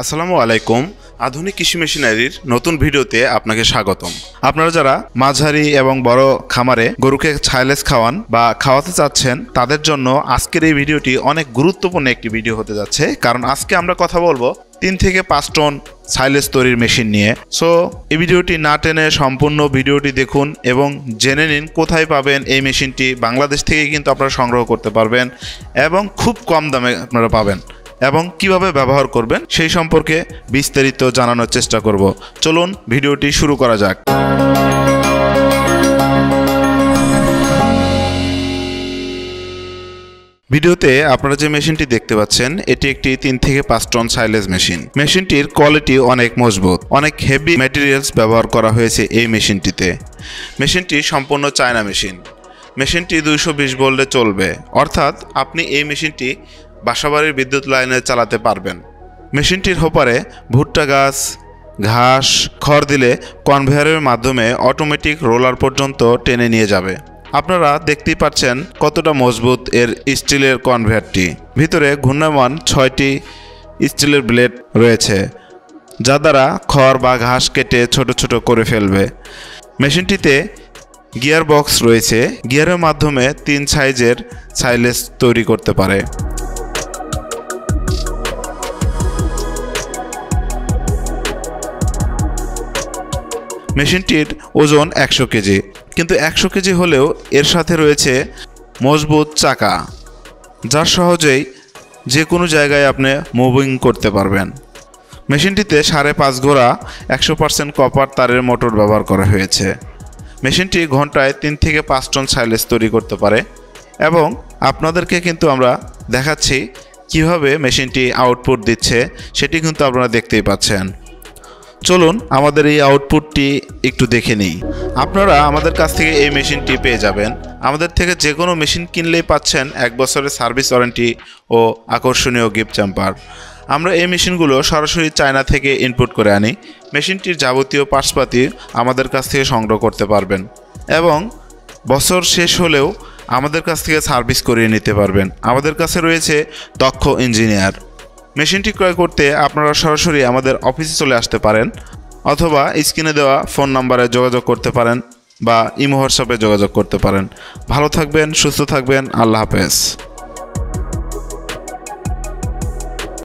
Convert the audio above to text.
আসসালামু আলাইকুম। আধুনিক কৃষি মেশিনারির নতুন ভিডিওতে আপনাকে স্বাগতম। আপনারা যারা মাঝারি এবং বড় খামারে গরুকে সাইলেজ খাওয়ান বা খাওয়াতে চাচ্ছেন তাদের জন্য আজকের এই ভিডিওটি অনেক গুরুত্বপূর্ণ একটি ভিডিও হতে যাচ্ছে, কারণ আজকে আমরা কথা বলবো 3 থেকে 5 টন সাইলেজ তৈরির মেশিন নিয়ে। সো এই ভিডিওটি না টেনে সম্পূর্ণ ভিডিওটি দেখুন এবং জেনে নিন কোথায় পাবেন এই মেশিনটি। বাংলাদেশ থেকে কিন্তু আপনারা সংগ্রহ করতে পারবেন এবং খুব কম দামে আপনারা পাবেন, এবং কিভাবে ব্যবহার করবেন সেই সম্পর্কে বিস্তারিত জানানোর চেষ্টা করব। চলুন ভিডিওটি শুরু করা যাক। ভিডিওতে আপনারা যে মেশিনটি দেখতে পাচ্ছেন এটি একটি 3 থেকে 5 টন সাইলেজ মেশিন। মেশিনটির কোয়ালিটি অনেক মজবুত, অনেক হেভি ম্যাটেরিয়ালস ব্যবহার করা হয়েছে এই মেশিনটিতে। মেশিনটি সম্পূর্ণ চায়না মেশিন। মেশিনটি 220 ভোল্টে চলবে, অর্থাৎ আপনি এই মেশিনটি বাসাবাড়ির বিদ্যুৎ লাইনে চালাতে পারবেন। মেশিনটির হোপারে ভুট্টা গাছ, ঘাস, খড় দিলে কনভেয়ারের মাধ্যমে অটোমেটিক রোলার পর্যন্ত টেনে নিয়ে যাবে। আপনারা দেখতেই পাচ্ছেন কতটা মজবুত এর স্টিলের কনভেয়ারটি। ভিতরে ঘূর্ণায়মান 6টি স্টিলের ব্লেড রয়েছে, যা দ্বারা খড় বা ঘাস কেটে ছোট ছোট করে ফেলবে। মেশিনটিতে গিয়ার বক্স রয়েছে, গিয়ারের মাধ্যমে 3 সাইজের সাইলেজ তৈরি করতে পারে। মেশিনটির ওজন 100 কেজি, কিন্তু 100 কেজি হলেও এর সাথে রয়েছে মজবুত চাকা, যার সহজেই যে কোনো জায়গায় আপনি মুভিং করতে পারবেন। মেশিনটিতে 5.5 ঘোড়া 100% কপার তারের মোটর ব্যবহার করা হয়েছে। মেশিনটি ঘন্টায় 3 থেকে 5 টন সাইলেজ তৈরি করতে পারে, এবং আপনাদেরকে কিন্তু আমরা দেখাচ্ছি কিভাবে মেশিনটি আউটপুট দিচ্ছে, সেটি কিন্তু আপনারা দেখতেই পাচ্ছেন। চলুন আমাদের এই আউটপুটটি একটু দেখে নিই। আপনারা আমাদের কাছ থেকে এই মেশিনটি পেয়ে যাবেন। আমাদের থেকে যে কোনো মেশিন কিনলেই পাচ্ছেন 1 বছরের সার্ভিস ওয়ারেন্টি ও আকর্ষণীয় গিফট চ্যাম্পার। আমরা এই মেশিনগুলো সরাসরি চায়না থেকে ইনপুট করে আনি। মেশিনটির যাবতীয় পার্টসপাতি আমাদের কাছ থেকে সংগ্রহ করতে পারবেন, এবং বছর শেষ হলেও আমাদের কাছ থেকে সার্ভিস করিয়ে নিতে পারবেন। আমাদের কাছে রয়েছে দক্ষ ইঞ্জিনিয়ার। মেশিনটি ক্রয় করতে আপনারা সরাসরি আমাদের অফিসে চলে আসতে পারেন, অথবা স্ক্রিনে দেওয়া ফোন নাম্বারে যোগাযোগ করতে পারেন বা ইমো হোয়াটসঅ্যাপে যোগাযোগ করতে পারেন। ভালো থাকবেন, সুস্থ থাকবেন। আল্লাহ হাফেজ।